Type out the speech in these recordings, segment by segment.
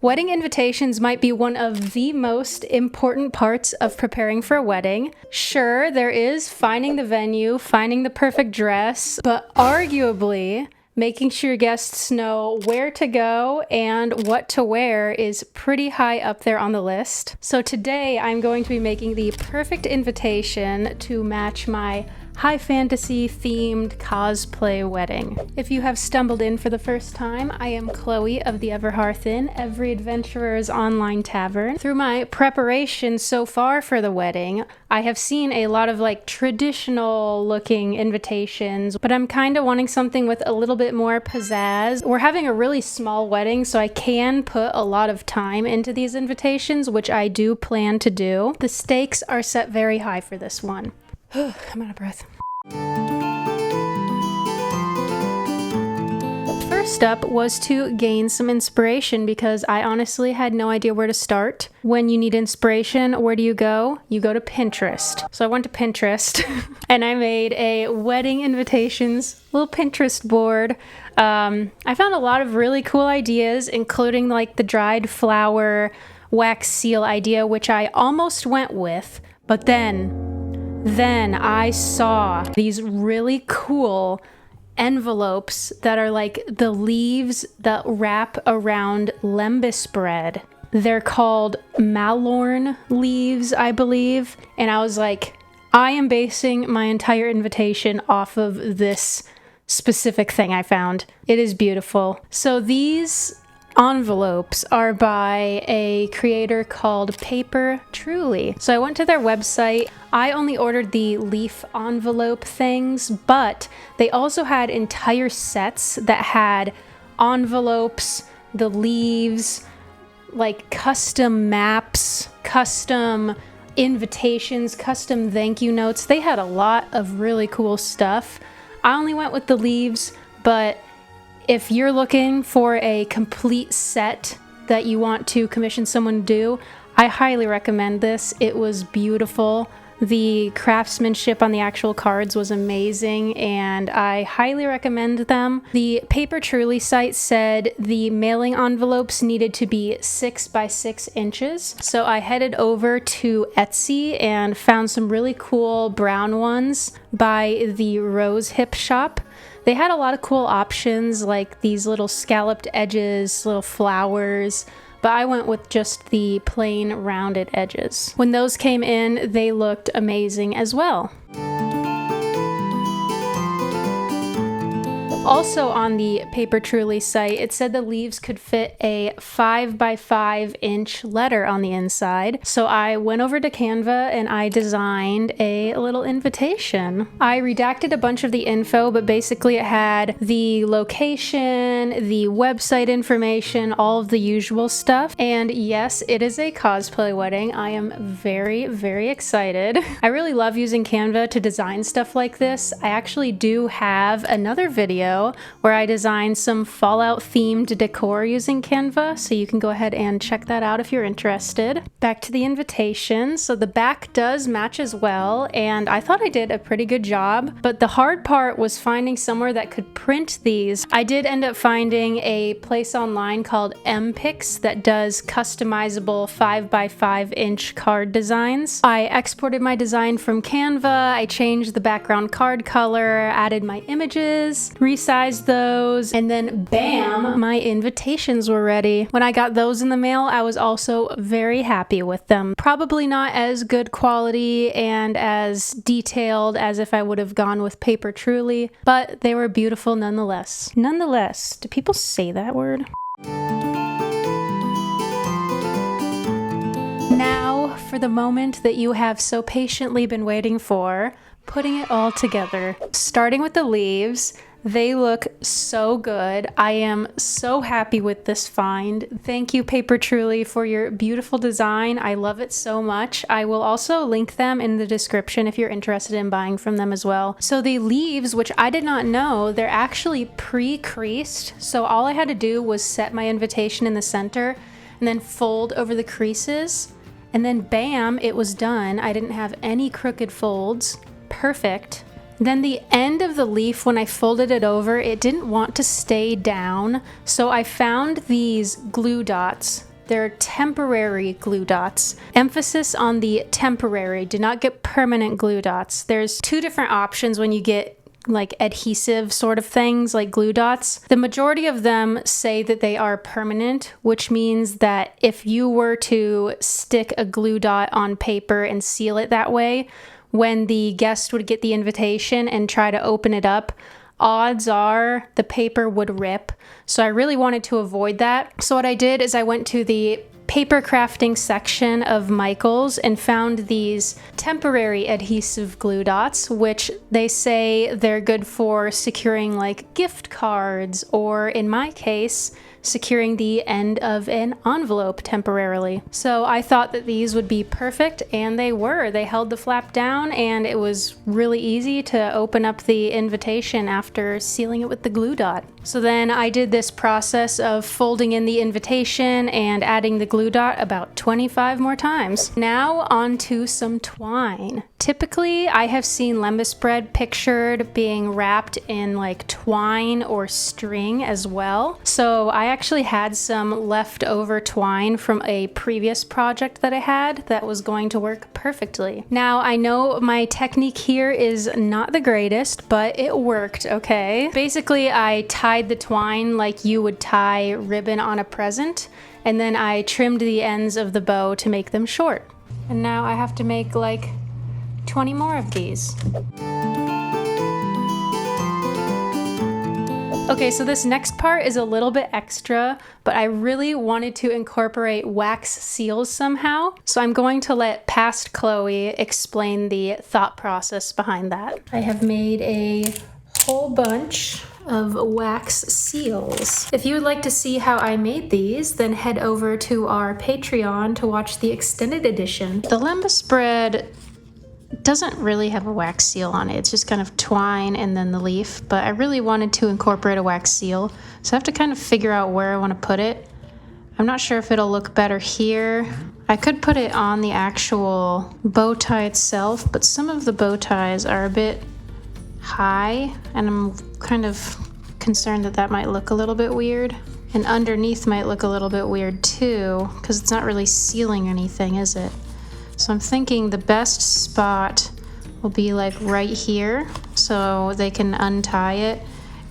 Wedding invitations might be one of the most important parts of preparing for a wedding. Sure, there is finding the venue, finding the perfect dress, but arguably, making sure your guests know where to go and what to wear is pretty high up there on the list. So today I'm going to be making the perfect invitation to match my high fantasy themed cosplay wedding. If you have stumbled in for the first time, I am Chloe of the Everhearth Inn, Every Adventurer's online tavern. Through my preparation so far for the wedding, I have seen a lot of traditional looking invitations, but I'm kind of wanting something with a little bit more pizzazz. We're having a really small wedding, so I can put a lot of time into these invitations, which I do plan to do. The stakes are set very high for this one. I'm out of breath. First up was to gain some inspiration because I honestly had no idea where to start. When you need inspiration, where do you go? You go to Pinterest. So I went to Pinterest and I made a wedding invitations little Pinterest board. I found a lot of really cool ideas, including the dried flower wax seal idea, which I almost went with, but then I saw these really cool envelopes that are like the leaves that wrap around lembas bread. They're called malorn leaves, I believe. And I was like, I am basing my entire invitation off of this specific thing I found. It is beautiful. So these envelopes are by a creator called Paper Truly. So I went to their website. I only ordered the leaf envelope things, but they also had entire sets that had envelopes, the leaves, custom maps, custom invitations, custom thank you notes. They had a lot of really cool stuff. I only went with the leaves, but if you're looking for a complete set that you want to commission someone to do, I highly recommend this. It was beautiful. The craftsmanship on the actual cards was amazing, and I highly recommend them. The Paper Truly site said the mailing envelopes needed to be 6 by 6 inches. So I headed over to Etsy and found some really cool brown ones by the Rose Hip Shop. They had a lot of cool options, like these little scalloped edges, little flowers, but I went with just the plain rounded edges. When those came in, they looked amazing as well. Also on the Paper Truly site, it said the leaves could fit a 5 by 5 inch letter on the inside. So I went over to Canva and I designed a little invitation. I redacted a bunch of the info, but basically it had the location, the website information, all of the usual stuff. And yes, it is a cosplay wedding. I am very, very excited. I really love using Canva to design stuff like this. I actually do have another video where I designed some Fallout themed decor using Canva, so you can go ahead and check that out if you're interested. Back to the invitation. So the back does match as well, and I thought I did a pretty good job, but the hard part was finding somewhere that could print these. I did end up finding a place online called MPix that does customizable 5 by 5 inch card designs. I exported my design from Canva, I changed the background card color, added my images, resized those, and then bam, my invitations were ready. When I got those in the mail, I was also very happy with them. Probably not as good quality and as detailed as if I would have gone with Paper Truly, but they were beautiful nonetheless. Nonetheless, do people say that word? Now for the moment that you have so patiently been waiting for, putting it all together. Starting with the leaves, they look so good. I am so happy with this find. Thank you, Paper Truly, for your beautiful design. I love it so much. I will also link them in the description if you're interested in buying from them as well. So the leaves, which I did not know, they're actually pre-creased. So all I had to do was set my invitation in the center and then fold over the creases. And then bam, it was done. I didn't have any crooked folds. Perfect. Then the end of the leaf, when I folded it over, it didn't want to stay down. So I found these glue dots They're temporary glue dots. Emphasis on the temporary. Do not get permanent glue dots. There's two different options when you get like adhesive sort of things like glue dots. The majority of them say that they are permanent, which means that if you were to stick a glue dot on paper and seal it that way, when the guest would get the invitation and try to open it up, odds are the paper would rip. So I really wanted to avoid that. So what I did is I went to the paper crafting section of Michael's and found these temporary adhesive glue dots, which they say they're good for securing like gift cards, or in my case, securing the end of an envelope temporarily. So I thought that these would be perfect, and they were. They held the flap down, and it was really easy to open up the invitation after sealing it with the glue dot. So then I did this process of folding in the invitation and adding the glue dot about 25 more times. Now onto some twine. Typically, I have seen lembas bread pictured being wrapped in like twine or string as well. So I actually had some leftover twine from a previous project that I had that was going to work perfectly. Now I know my technique here is not the greatest, but it worked, okay? Basically, I tied the twine like you would tie ribbon on a present, and then I trimmed the ends of the bow to make them short. And now I have to make like 20 more of these. Okay, so this next part is a little bit extra, but I really wanted to incorporate wax seals somehow. So I'm going to let past Chloe explain the thought process behind that. I have made a whole bunch of wax seals. If you would like to see how I made these, then head over to our Patreon to watch the extended edition. The lembas bread doesn't really have a wax seal on it. It's just kind of twine and then the leaf, but I really wanted to incorporate a wax seal, so I have to kind of figure out where I want to put it. I'm not sure if it'll look better here. I could put it on the actual bow tie itself, but some of the bow ties are a bit high, and I'm kind of concerned that that might look a little bit weird. And underneath might look a little bit weird too, because it's not really sealing anything, is it? So I'm thinking the best spot will be like right here, so they can untie it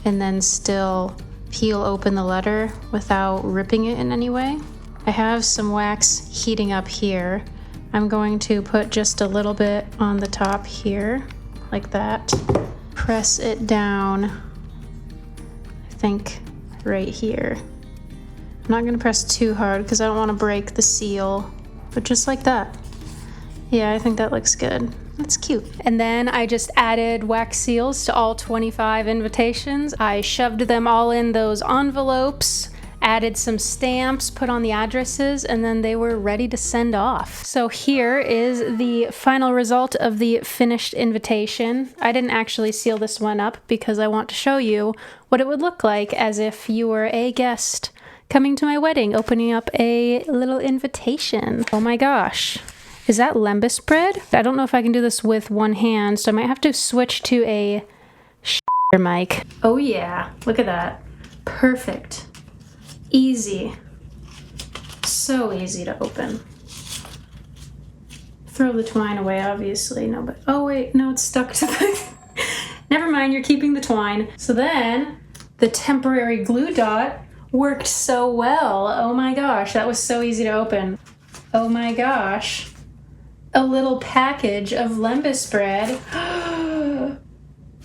and then still peel open the letter without ripping it in any way. I have some wax heating up here. I'm going to put just a little bit on the top here, like that. Press it down, I think right here. I'm not gonna press too hard because I don't want to break the seal, but just like that. Yeah, I think that looks good. That's cute. And then I just added wax seals to all 25 invitations. I shoved them all in those envelopes, added some stamps, put on the addresses, and then they were ready to send off. So here is the final result of the finished invitation. I didn't actually seal this one up because I want to show you what it would look like as if you were a guest coming to my wedding, opening up a little invitation. Oh my gosh. Is that lembas bread? I don't know if I can do this with one hand, so I might have to switch to a mic. Oh yeah, look at that. Perfect. Easy. So easy to open. Throw the twine away, obviously. No, but oh wait, no, it's stuck to the... Never mind, you're keeping the twine. So then, the temporary glue dot worked so well. Oh my gosh, that was so easy to open. Oh my gosh. A little package of lembas bread.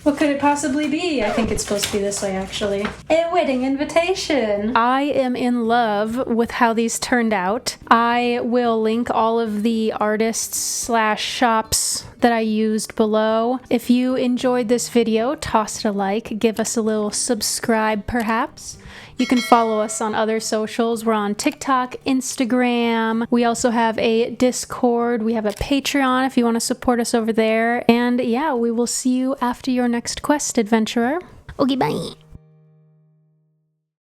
What could it possibly be? I think it's supposed to be this way, actually. A wedding invitation. I am in love with how these turned out. I will link all of the artists/shops that I used below. If you enjoyed this video, toss it a like, give us a little subscribe perhaps. You can follow us on other socials. We're on TikTok, Instagram. We also have a Discord. We have a Patreon if you want to support us over there. And yeah, we will see you after your next quest, adventurer. Okay, bye.